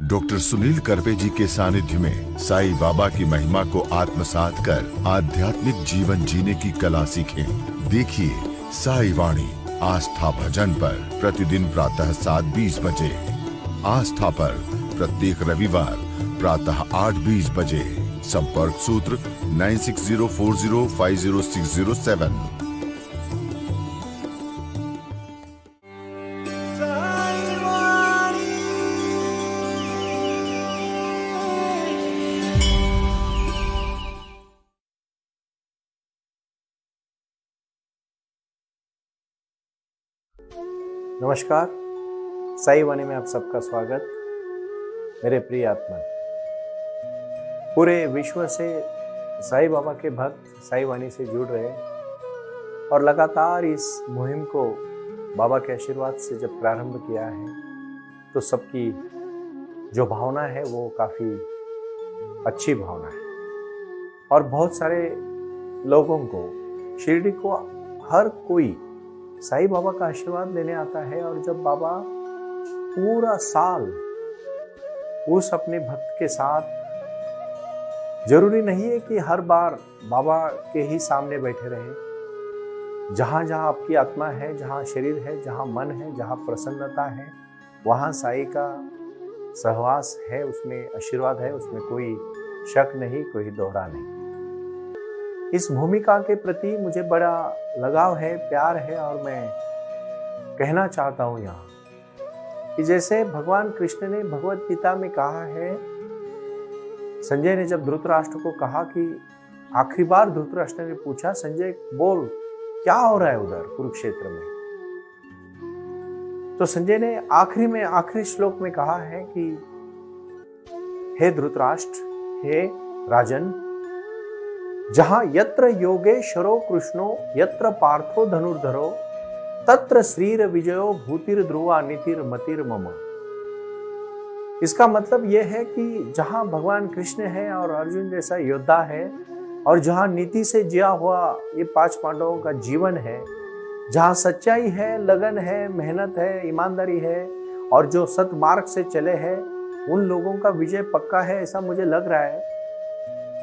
Doctor Sunil Karpe जी के सानिध्य में साईं बाबा की महिमा को आत्मसात कर आध्यात्मिक जीवन जीने की कला सीखें। देखिए साई वाणी आस्था भजन पर प्रतिदिन प्रातः 7:20 बजे, आस्था पर प्रत्येक रविवार प्रातः 8:20 बजे। संपर्क सूत्र 9604050607। नमस्कार, साई वाणी में आप सबका स्वागत। मेरे प्रिय आत्मा, पूरे विश्व से साई बाबा के भक्त साई वाणी से जुड़ रहे और लगातार इस मुहिम को बाबा के आशीर्वाद से जब प्रारंभ किया है तो सबकी जो भावना है वो काफ़ी अच्छी भावना है और बहुत सारे लोगों को शिरडी को हर कोई साई बाबा का आशीर्वाद लेने आता है। और जब बाबा पूरा साल उस अपने भक्त के साथ, जरूरी नहीं है कि हर बार बाबा के ही सामने बैठे रहे, जहां जहां आपकी आत्मा है, जहां शरीर है, जहां मन है, जहां प्रसन्नता है, वहां साई का सहवास है, उसमें आशीर्वाद है, उसमें कोई शक नहीं, कोई दोहरा नहीं। इस भूमिका के प्रति मुझे बड़ा लगाव है, प्यार है और मैं कहना चाहता हूं यहाँ कि जैसे भगवान कृष्ण ने भगवत गीता में कहा है, संजय ने जब धृतराष्ट्र को कहा कि आखिरी बार धृतराष्ट्र ने पूछा, संजय बोल क्या हो रहा है उधर कुरुक्षेत्र में, तो संजय ने आखिरी श्लोक में कहा है कि हे धृतराष्ट्र, हे राजन, जहां यत्र योगेश्वरो कृष्णो यत्र पार्थो धनुर्धरो तत्र श्रीर विजयो भूतिर ध्रुवा नीतिर मतिर मम। इसका मतलब यह है कि जहां भगवान कृष्ण है और अर्जुन जैसा योद्धा है और जहां नीति से जिया हुआ ये 5 पांडवों का जीवन है, जहां सच्चाई है, लगन है, मेहनत है, ईमानदारी है और जो सतमार्ग से चले हैं, उन लोगों का विजय पक्का है, ऐसा मुझे लग रहा है।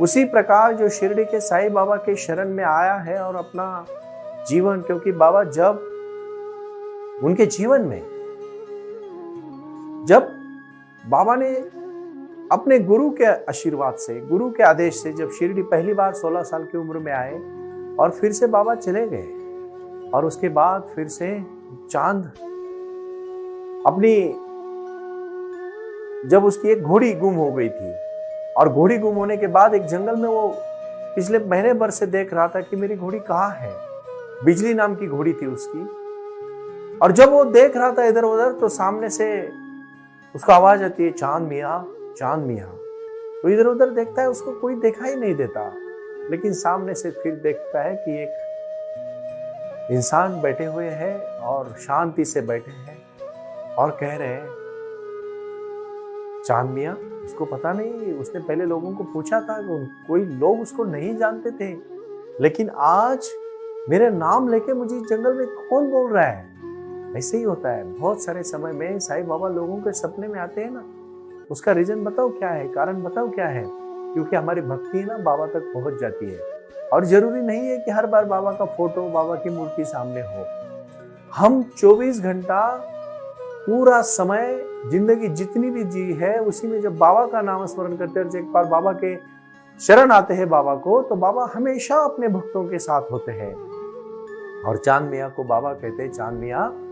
उसी प्रकार जो शिरडी के साईं बाबा के शरण में आया है और अपना जीवन, क्योंकि बाबा जब उनके जीवन में जब बाबा ने अपने गुरु के आशीर्वाद से, गुरु के आदेश से, जब शिरडी पहली बार 16 साल की उम्र में आए और फिर से बाबा चले गए और उसके बाद फिर से चांद अपनी, जब उसकी एक घोड़ी गुम हो गई थी और घोड़ी गुम होने के बाद एक जंगल में वो पिछले महीने भर से देख रहा था कि मेरी घोड़ी कहाँ है। बिजली नाम की घोड़ी थी उसकी, और जब वो देख रहा था इधर उधर तो सामने से उसको आवाज आती है, चांद मियाँ, चांद मियाँ। तो इधर उधर देखता है, उसको कोई देखा ही नहीं देता, लेकिन सामने से फिर देखता है कि एक इंसान बैठे हुए हैं और शांति से बैठे हैं और कह रहे हैं, चांद मियाँ। उसको पता नहीं, उसने पहले लोगों को पूछा था, कोई लोग उसको नहीं जानते थे, लेकिन आज मेरे नाम लेके मुझे जंगल में कौन बोल रहा है। ऐसे ही होता है, बहुत सारे समय में साईं बाबा लोगों के सपने में आते हैं ना, उसका रीजन बताओ क्या है, कारण बताओ क्या है, क्योंकि हमारी भक्ति ना बाबा तक पहुंच जाती है। और जरूरी नहीं है कि हर बार बाबा का फोटो, बाबा की मूर्ति सामने हो। हम 24 घंटा पूरा समय जिंदगी जितनी भी जी है उसी में जब बाबा का नाम स्मरण करते हैं, एक बार बाबा के शरण आते हैं बाबा को, तो बाबा हमेशा अपने भक्तों के साथ होते हैं। और चांद मियाँ को बाबा कहते हैं, चांद मियाँ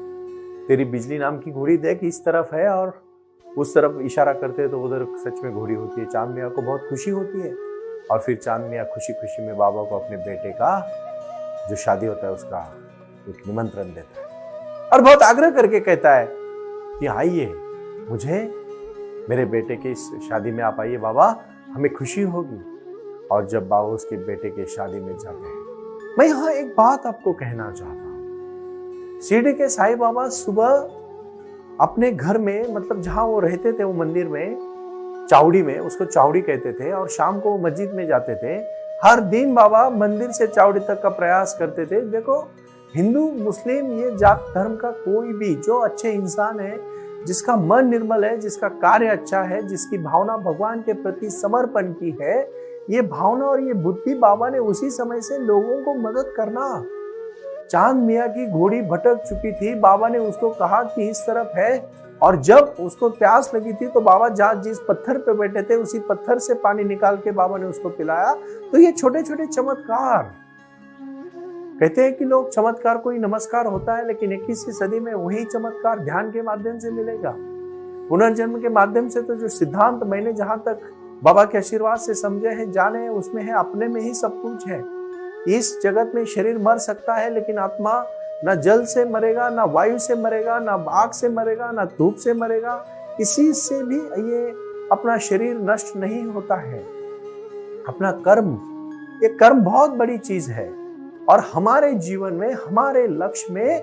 तेरी बिजली नाम की घोड़ी देख, इस तरफ है, और उस तरफ इशारा करते हैं तो उधर सच में घोड़ी होती है। चांद मियाँ को बहुत खुशी होती है और फिर चांद मियाँ खुशी खुशी में बाबा को अपने बेटे का जो शादी होता है उसका एक निमंत्रण देता है और बहुत आग्रह करके कहता है कि आइए, मुझे मेरे बेटे की इस शादी में आप आइए बाबा, हमें खुशी होगी। और जब बाबा उसके बेटे के शादी में जाते हैं, मैं यहाँ एक बात आपको कहना चाहता हूँ। शिरडी के साईं बाबा सुबह अपने घर में, मतलब जहां वो रहते थे, वो मंदिर में, चावड़ी में, उसको चावड़ी कहते थे, और शाम को मस्जिद में जाते थे। हर दिन बाबा मंदिर से चावड़ी तक का प्रयास करते थे। देखो, हिंदू मुस्लिम ये जात धर्म का कोई भी जो अच्छे इंसान है, जिसका मन निर्मल है, जिसका कार्य अच्छा है, जिसकी भावना भगवान के प्रति समर्पण की है, ये भावना और ये बुद्धि बाबा ने उसी समय से लोगों को मदद करना। चांद मियाँ की घोड़ी भटक चुकी थी, बाबा ने उसको कहा कि इस तरफ है, और जब उसको प्यास लगी थी तो बाबा जहां जिस पत्थर पे बैठे थे उसी पत्थर से पानी निकाल के बाबा ने उसको पिलाया। तो ये छोटे छोटे चमत्कार, कहते हैं कि लोग चमत्कार को ही नमस्कार होता है, लेकिन 21वीं सदी में वही चमत्कार ध्यान के माध्यम से मिलेगा। पुनर्जन्म के माध्यम से तो जो सिद्धांत मैंने जहां तक बाबा के आशीर्वाद से समझे हैं, जाने हैं, उसमें है अपने में ही सब कुछ है। इस जगत में शरीर मर सकता है, लेकिन आत्मा ना जल से मरेगा, ना वायु से मरेगा, ना आग से मरेगा, ना धूप से मरेगा, किसी से भी ये अपना शरीर नष्ट नहीं होता है। अपना कर्म, ये कर्म बहुत बड़ी चीज है, और हमारे जीवन में, हमारे लक्ष्य में,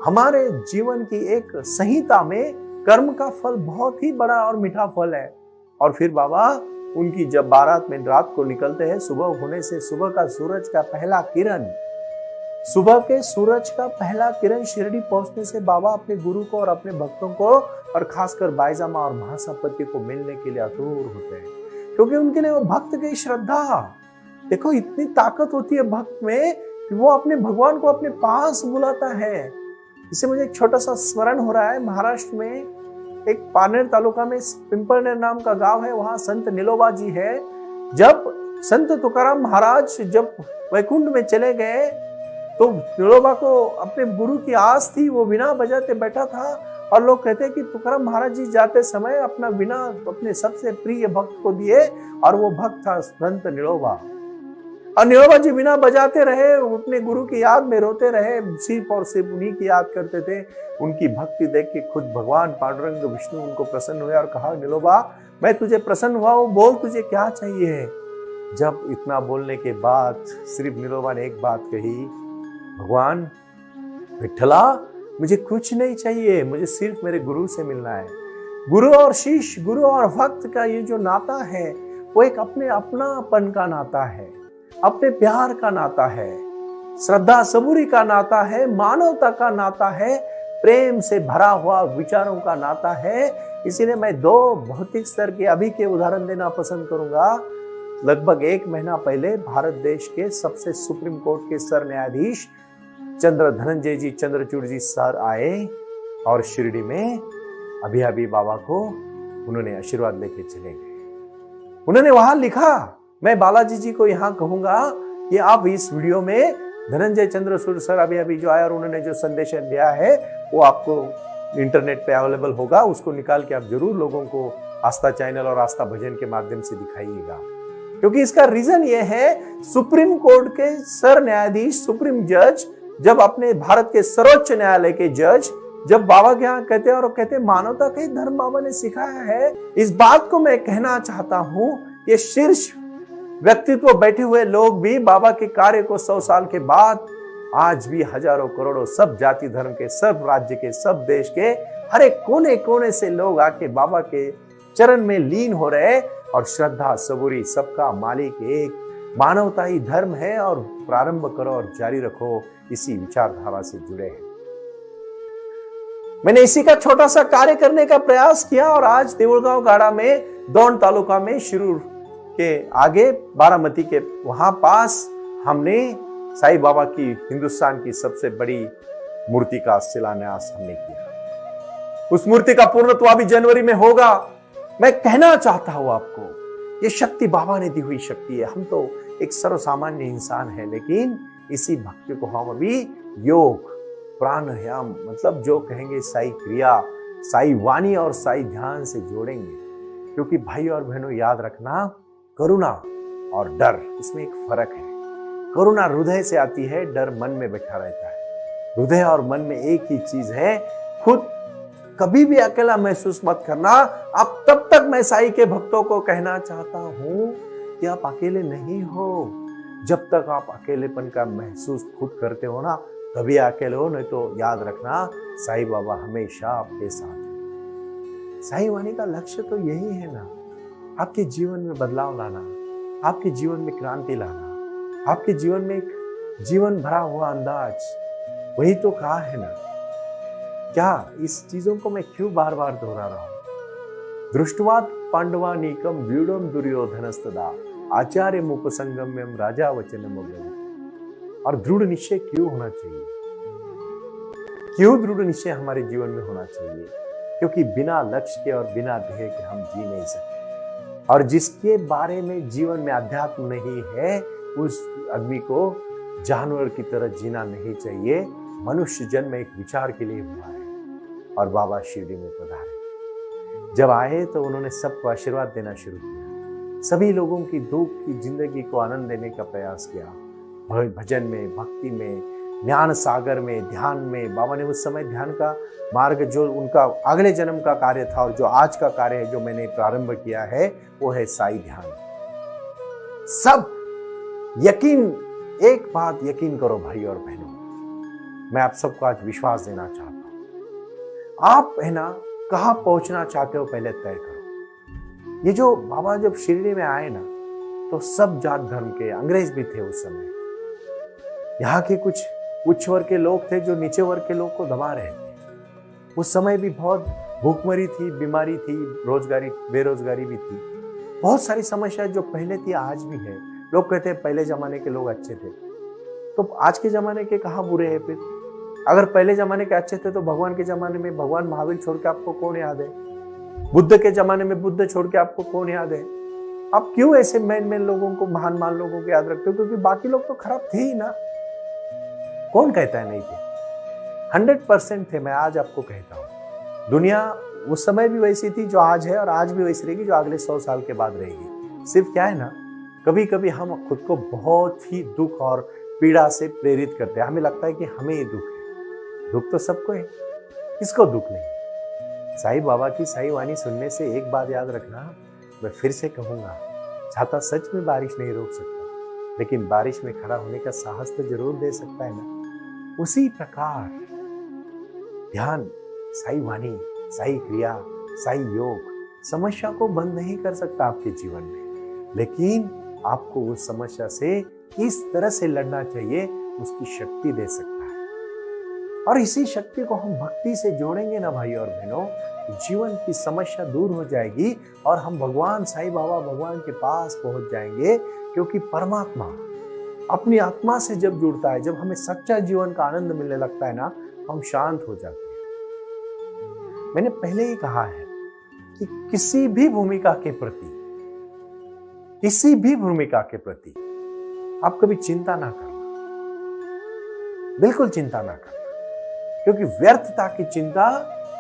हमारे जीवन की एक संहिता में कर्म का फल बहुत ही बड़ा और मीठा फल है। और फिर बाबा उनकी जब बारात में रात को निकलते हैं, सुबह होने से सुबह का सूरज का पहला किरण, सुबह के सूरज का पहला किरण शिरडी पहुंचने से बाबा अपने गुरु को और अपने भक्तों को, और खासकर बाईजामा और महासपति को मिलने के लिए आतुर होते हैं, क्योंकि उनके लिए वो भक्त की श्रद्धा। देखो इतनी ताकत होती है भक्त में कि वो अपने भगवान को अपने पास बुलाता है। इससे मुझे एक छोटा सा स्मरण हो रहा है। महाराष्ट्र में एक पानेर तालुका में पिंपलनेर नाम का गांव है, वहां संत नीलोबा जी है। जब संत तुकाराम महाराज जब वैकुंठ में चले गए तो नीलोबा को अपने गुरु की आस थी, वो वीणा बजाते बैठा था, और लोग कहते हैं कि तुकाराम महाराज जी जाते समय अपना वीणा अपने सबसे प्रिय भक्त को दिए, और वो भक्त था संत नीलोबा। और नीलोबा जी वीणा बजाते रहे, अपने गुरु की याद में रोते रहे, सिर्फ और सिर्फ उन्हीं की याद करते थे। उनकी भक्ति देख के खुद भगवान पांडुरंग विष्णु उनको प्रसन्न हुए और कहा, नीलोबा मैं तुझे प्रसन्न हुआ हूं, बोल तुझे क्या चाहिए। जब इतना बोलने के बाद सिर्फ नीलोबा ने एक बात कही, भगवान विठला मुझे कुछ नहीं चाहिए, मुझे सिर्फ मेरे गुरु से मिलना है। गुरु और शिष्य, गुरु और भक्त का ये जो नाता है वो एक अपने अपनापन का नाता है, अपने प्यार का नाता है, श्रद्धा सबूरी का नाता है, मानवता का नाता है, प्रेम से भरा हुआ विचारों का नाता है। इसीलिए मैं दो भौतिक स्तर के अभी के उदाहरण देना पसंद करूंगा। लगभग 1 महीना पहले भारत देश के सबसे सुप्रीम कोर्ट के सर न्यायाधीश चंद्र धनंजय जी चंद्रचूड़ जी सर आए, और शिरडी में अभी अभी बाबा को उन्होंने आशीर्वाद लेके चले गए। उन्होंने वहां लिखा, मैं बालाजी जी को यहाँ कहूंगा कि आप इस वीडियो में धनंजय चंद्रचूड़ सर अभी अभी जो आया और उन्होंने जो संदेश दिया है वो आपको इंटरनेट पे अवेलेबल होगा, उसको निकाल के आप जरूर लोगों को आस्था चैनल और आस्था भजन के माध्यम से दिखाइएगा। क्योंकि इसका रीजन ये है, सुप्रीम कोर्ट के सर न्यायाधीश, सुप्रीम जज, जब अपने भारत के सर्वोच्च न्यायालय के जज जब बाबा के यहाँ कहते हैं, और कहते हैं मानवता का ही धर्म बाबा ने सिखाया है। इस बात को मैं कहना चाहता हूं, ये शीर्ष व्यक्तित्व बैठे हुए लोग भी बाबा के कार्य को 100 साल के बाद आज भी हजारों करोड़ों सब जाति धर्म के, सब राज्य के, सब देश के हर एक कोने कोने से लोग आके बाबा के चरण में लीन हो रहे, और श्रद्धा सबूरी सबका मालिक एक, मानवता ही धर्म है, और प्रारंभ करो और जारी रखो, इसी विचारधारा से जुड़े हैं। मैंने इसी का छोटा सा कार्य करने का प्रयास किया, और आज देऊळगांव गाड़ा में दौंड तालुका में शिरूर के आगे बारामती के वहां पास हमने साईं बाबा की हिंदुस्तान की सबसे बड़ी मूर्ति का शिलान्यास हमने किया। उस मूर्ति का पूर्णत्व अभी जनवरी में होगा। मैं कहना चाहता हूं आपको, ये शक्ति बाबा ने दी हुई शक्ति है। हम तो एक सर्वसामान्य इंसान है, लेकिन इसी भक्ति को हम अभी योग, प्राणायाम, मतलब जो कहेंगे साई क्रिया, साई वाणी और साई ध्यान से जोड़ेंगे। क्योंकि भाई और बहनों याद रखना, करुणा और डर, इसमें एक फर्क है। करुणा हृदय से आती है, डर मन में बैठा रहता है। हृदय और मन में एक ही चीज है, खुद कभी भी अकेला महसूस मत करना। अब तब तक मैं साईं के भक्तों को कहना चाहता हूं कि आप अकेले नहीं हो। जब तक आप अकेलेपन का महसूस खुद करते हो ना, तभी अकेले हो, नहीं तो याद रखना साईं बाबा हमेशा आपके साथ है। साईं वाणी का लक्ष्य तो यही है ना, आपके जीवन में बदलाव लाना, आपके जीवन में क्रांति लाना, आपके जीवन में एक जीवन भरा हुआ अंदाज, वही तो कहा है ना। क्या इस चीजों को मैं क्यों बार बार दोहरा रहा हूं? दृष्टवात पांडवानीकम व्यूढ़म दुर्योधनस्तदा आचार्य मुपसंगम्यम राजा वचनम अब्रवीत। और दृढ़ निश्चय क्यों होना चाहिए? क्यों दृढ़ निश्चय हमारे जीवन में होना चाहिए? क्योंकि बिना लक्ष्य के और बिना ध्येय के हम जी नहीं सकते। और जिसके बारे में जीवन में अध्यात्म नहीं है, उस आदमी को जानवर की तरह जीना नहीं चाहिए। मनुष्य जन्म एक विचार के लिए हुआ है। और बाबा शिरडी में पधारे। जब आए तो उन्होंने सबको आशीर्वाद देना शुरू किया। सभी लोगों की दुख की जिंदगी को आनंद देने का प्रयास किया। भजन में, भक्ति में, ज्ञान सागर में, ध्यान में। बाबा ने उस समय ध्यान का मार्ग जो उनका अगले जन्म का कार्य था और जो आज का कार्य है, जो मैंने प्रारंभ किया है, वो है साई ध्यान। सब यकीन, एक बात यकीन करो भाई और बहनों, मैं आप सबको आज विश्वास देना चाहता हूं। आप है ना कहां पहुंचना चाहते हो पहले तय करो। ये जो बाबा जब शिरडी में आए ना, तो सब जात धर्म के, अंग्रेज भी थे उस समय। यहाँ के कुछ उच्च वर्ग के लोग थे जो नीचे वर्ग के लोग को दबा रहे थे। उस समय भी बहुत भूखमरी थी, बीमारी थी, रोजगारी, बेरोजगारी भी थी। बहुत सारी समस्याएं जो पहले थी आज भी है। लोग कहते हैं पहले जमाने के लोग अच्छे थे, तो आज के जमाने के कहाँ बुरे हैं फिर? अगर पहले जमाने के अच्छे थे तो भगवान के जमाने में भगवान महावीर छोड़ के आपको कौन याद है? बुद्ध के जमाने में बुद्ध छोड़ के आपको कौन याद है? आप क्यों ऐसे मैन लोगों को, महान लोगों को याद रखते हो? क्योंकि बाकी लोग तो खराब थे ही ना। कौन कहता है नहीं थे? 100% थे। मैं आज आपको कहता हूं, दुनिया उस समय भी वैसी थी जो आज है, और आज भी वैसी रहेगी जो अगले 100 साल के बाद रहेगी। सिर्फ क्या है ना, कभी कभी हम खुद को बहुत ही दुख और पीड़ा से प्रेरित करते हैं। हमें लगता है कि हमें ही दुख है। दुख तो सबको है, किसको दुख नहीं? साईं बाबा की साई वाणी सुनने से एक बात याद रखना, मैं फिर से कहूंगा, छाता सच में बारिश नहीं रोक सकता, लेकिन बारिश में खड़ा होने का साहस तो जरूर दे सकता है ना। उसी प्रकार ध्यान, साई वाणी, साई क्रिया, साई योग समस्या को बंद नहीं कर सकता आपके जीवन में, लेकिन आपको उस समस्या से किस तरह से लड़ना चाहिए उसकी शक्ति दे सकता है। और इसी शक्ति को हम भक्ति से जोड़ेंगे ना भाई और बहनों, जीवन की समस्या दूर हो जाएगी और हम भगवान साईं बाबा, भगवान के पास पहुंच जाएंगे। क्योंकि परमात्मा अपनी आत्मा से जब जुड़ता है, जब हमें सच्चा जीवन का आनंद मिलने लगता है ना, हम शांत हो जाते हैं। मैंने पहले ही कहा है कि किसी भी भूमिका के प्रति आप कभी चिंता ना करना, बिल्कुल चिंता ना करना, क्योंकि व्यर्थता की चिंता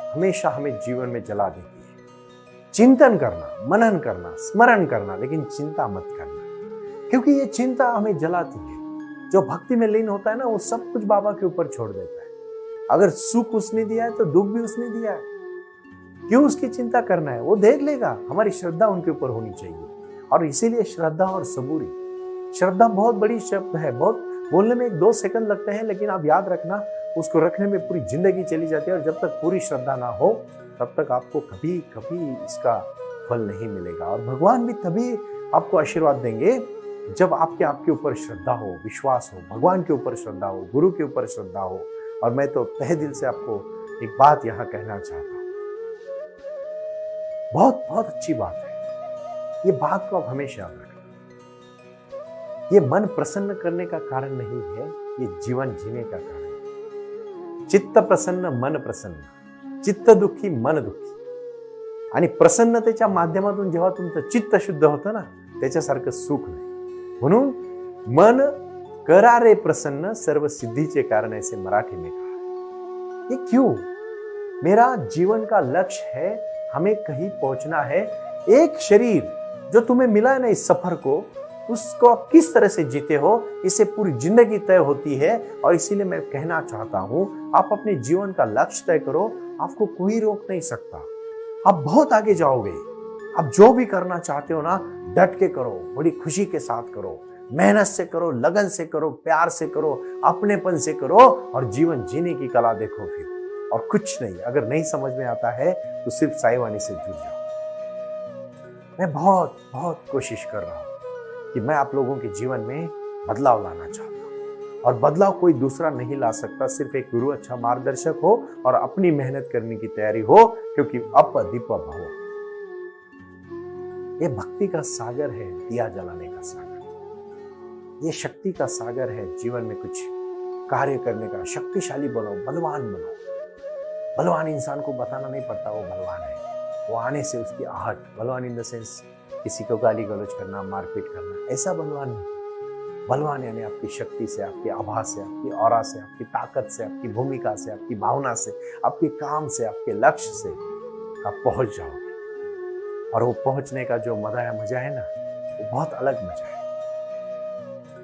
हमेशा हमें जीवन में जला देती है। चिंतन करना, मनन करना, स्मरण करना, लेकिन चिंता मत करना, क्योंकि ये चिंता हमें जलाती है। जो भक्ति में लीन होता है ना, वो सब कुछ बाबा के ऊपर छोड़ देता है। अगर सुख उसने दिया है तो दुख भी उसने दिया है, क्यों उसकी चिंता करना है? वो देख लेगा। हमारी श्रद्धा उनके ऊपर होनी चाहिए। और इसीलिए श्रद्धा और सबूरी, श्रद्धा बहुत बड़ी शब्द है, बहुत बोलने में 1-2 सेकंड लगते हैं, लेकिन आप याद रखना, उसको रखने में पूरी जिंदगी चली जाती है। और जब तक पूरी श्रद्धा ना हो, तब तक आपको कभी इसका फल नहीं मिलेगा। और भगवान भी तभी आपको आशीर्वाद देंगे जब आपके ऊपर श्रद्धा हो, विश्वास हो, भगवान के ऊपर श्रद्धा हो, गुरु के ऊपर श्रद्धा हो। और मैं तो तहे दिल से आपको एक बात यहाँ कहना चाहता हूँ, बहुत बहुत अच्छी बात है। ये बात को आप हमेशा याद रखना। ये मन प्रसन्न करने का कारण नहीं है, ये जीवन जीने का कारण है। चित्त प्रसन्न, मन प्रसन्न, चित्त दुःखी, मन दुःखी। आणि प्रसन्नतेच्या माध्यमातून जेव्हा तुमचं चित्त शुद्ध होतं ना, त्याच्यासारखं सुख नाही। म्हणून मन करा रे प्रसन्न, सर्व सिद्धीचे कारण, ऐसे मराठी में कहा। ये क्यों? मेरा जीवन का लक्ष्य है, हमें कहीं पहुंचना है। एक शरीर जो तुम्हें मिला है ना इस सफर को, उसको आप किस तरह से जीते हो, इससे पूरी जिंदगी तय होती है। और इसीलिए मैं कहना चाहता हूं, आप अपने जीवन का लक्ष्य तय करो, आपको कोई रोक नहीं सकता। आप बहुत आगे जाओगे। आप जो भी करना चाहते हो ना, डट के करो, बड़ी खुशी के साथ करो, मेहनत से करो, लगन से करो, प्यार से करो, अपनेपन से करो, और जीवन जीने की कला देखो फिर। और कुछ नहीं, अगर नहीं समझ में आता है तो सिर्फ साईं वाणी से जुड़ जाओ। मैं बहुत बहुत कोशिश कर रहा हूं कि मैं आप लोगों के जीवन में बदलाव लाना चाहता हूं। और बदलाव कोई दूसरा नहीं ला सकता, सिर्फ एक गुरु अच्छा मार्गदर्शक हो और अपनी मेहनत करने की तैयारी हो, क्योंकि अपदीप भव। ये भक्ति का सागर है, दिया जलाने का सागर। ये शक्ति का सागर है, जीवन में कुछ कार्य करने का। शक्तिशाली बनो, बलवान बनो। बलवान इंसान को बताना नहीं पड़ता वो बलवान है, वो आने से उसकी आहट। बलवान इन द सेंस किसी को गाली गलौज करना, मारपीट करना, ऐसा बलवान नहीं। बलवान यानी आपकी शक्ति से, आपकी आभा से, आपकी औरा से, आपकी ताकत से, आपकी भूमिका से, आपकी भावना से, आपके काम से, आपके लक्ष्य से आप पहुंच जाओगे। और वो पहुंचने का जो मजा है ना, वो बहुत अलग मजा है,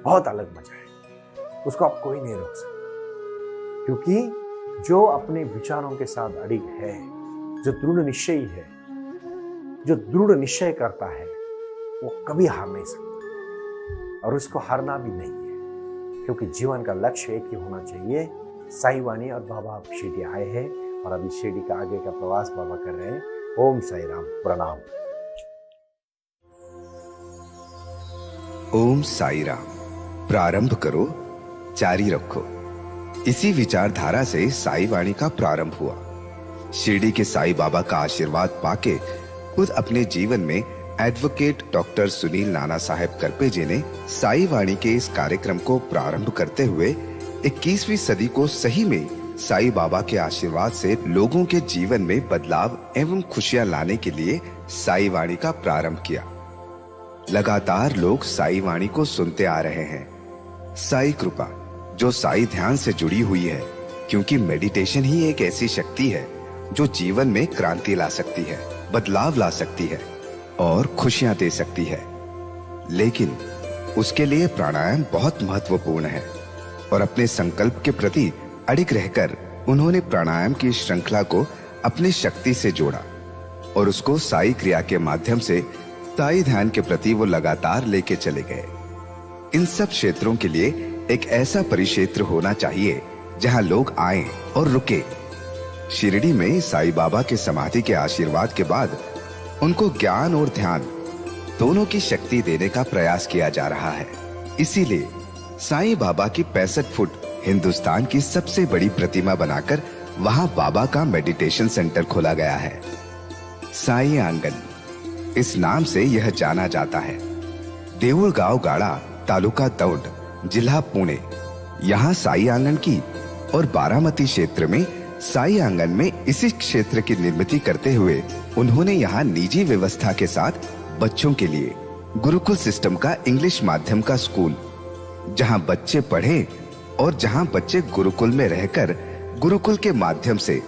बहुत अलग मजा है। उसको आप कोई नहीं रोक सकता, क्योंकि जो अपने विचारों के साथ अड़िग है, जो दृढ़ निश्चयी है, जो दृढ़ निश्चय करता है, वो कभी हार नहीं सकता और उसको हारना भी नहीं है, क्योंकि जीवन का लक्ष्य एक ही होना चाहिए। साई वाणी और बाबा शिरडी आए हैं और अभी शिरडी का आगे का प्रवास बाबा कर रहे हैं। ओम साई राम, प्रणाम। ओम साई राम। प्रारंभ करो, जारी रखो। इसी विचारधारा से साई वाणी का प्रारंभ हुआ। शिरडी के साई बाबा का आशीर्वाद पाके खुद अपने जीवन में एडवोकेट डॉक्टर सुनील नाना साहेब करपे जी ने साई वाणी के इस कार्यक्रम को प्रारंभ करते हुए 21वीं सदी को सही में साई बाबा के आशीर्वाद से लोगों के जीवन में बदलाव एवं खुशियां लाने के लिए साई वाणी का प्रारंभ किया। लगातार लोग साई वाणी को सुनते आ रहे हैं। साई कृपा जो साई ध्यान से जुड़ी हुई है, क्योंकि मेडिटेशन ही एक ऐसी शक्ति है जो जीवन में क्रांति ला सकती है, बदलाव ला सकती है और खुशियां दे सकती है। लेकिन उसके लिए प्राणायाम बहुत महत्वपूर्ण है और अपने संकल्प के प्रति अडिग रहकर उन्होंने प्राणायाम की श्रृंखला को अपनी शक्ति से जोड़ा और उसको साई क्रिया के माध्यम से साई ध्यान के प्रति वो लगातार लेके चले गए। इन सब क्षेत्रों के लिए एक ऐसा परिक्षेत्र होना चाहिए जहां लोग आए और रुके। शिरडी में साई बाबा के समाधि के आशीर्वाद के बाद उनको ज्ञान और ध्यान दोनों की शक्ति देने का प्रयास किया जा रहा है। इसीलिए साई बाबा की 65 फुट हिंदुस्तान की सबसे बड़ी प्रतिमा बनाकर वहां बाबा का मेडिटेशन सेंटर खोला गया है। साई आंगन इस नाम से यह जाना जाता है। देऊळगाव गाड़ा, तालुका दौंड, जिला पुणे, यहाँ साई आंगन की और बारामती क्षेत्र में साई आंगन में इसी क्षेत्र की निर्मित करते हुए उन्होंने यहाँ निजी व्यवस्था के साथ बच्चों के लिए गुरुकुल सिस्टम का इंग्लिश माध्यम का स्कूल, जहाँ बच्चे पढ़े और जहाँ बच्चे गुरुकुल में रहकर गुरुकुल के माध्यम से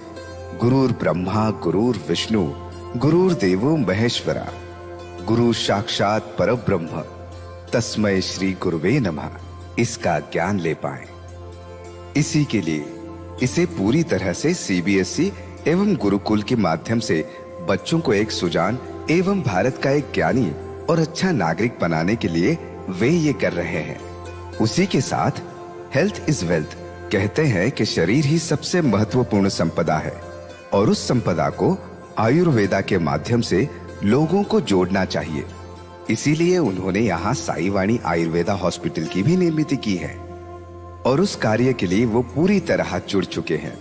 गुरुर ब्रह्मा गुरुर विष्णु गुरुर देवो महेश्वरा गुरु साक्षात परब्रह्म तस्मै श्री गुरुवे नमः इसका ज्ञान ले पाए। इसी के लिए इसे पूरी तरह से सीबीएसई एवं गुरुकुल के माध्यम से बच्चों को एक सुजान एवं भारत का एक ज्ञानी और अच्छा नागरिक बनाने के लिए वे ये कर रहे हैं। उसी के साथ हेल्थ इज वेल्थ कहते हैं कि शरीर ही सबसे महत्वपूर्ण संपदा है और उस संपदा को आयुर्वेदा के माध्यम से लोगों को जोड़ना चाहिए। इसीलिए उन्होंने यहाँ साई वाणी आयुर्वेदा हॉस्पिटल की भी निर्मित की है और उस कार्य के लिए वो पूरी तरह जुड़ चुके हैं।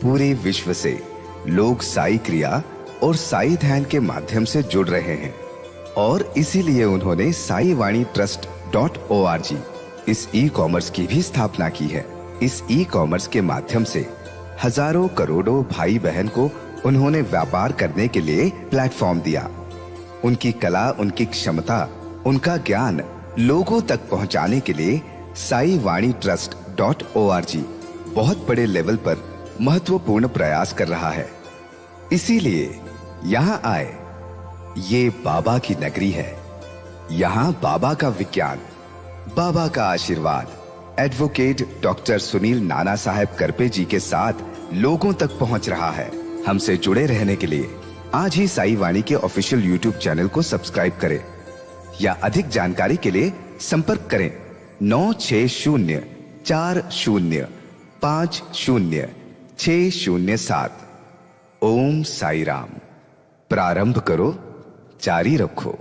पूरे विश्व से लोग साई क्रिया और साई ध्यान के माध्यम से जुड़ रहे हैं और इसीलिए उन्होंने साई वाणी trust.org इस ई कॉमर्स की भी स्थापना की है। इस ई कॉमर्स के माध्यम से हजारों करोड़ों भाई बहन को उन्होंने व्यापार करने के लिए प्लेटफॉर्म दिया। उनकी कला, उनकी क्षमता, उनका ज्ञान लोगों तक पहुंचाने के लिए साई वाणी trust.org बहुत बड़े लेवल पर महत्वपूर्ण प्रयास कर रहा है। इसीलिए यहाँ आए। ये बाबा की नगरी है। यहाँ बाबा का विज्ञान, बाबा का आशीर्वाद एडवोकेट डॉक्टर सुनील नाना साहेब करपे जी के साथ लोगों तक पहुंच रहा है। हमसे जुड़े रहने के लिए आज ही साई वाणी के ऑफिशियल यूट्यूब चैनल को सब्सक्राइब करें या अधिक जानकारी के लिए संपर्क करें 9604050607। ओम साई राम। प्रारंभ करो, जारी रखो।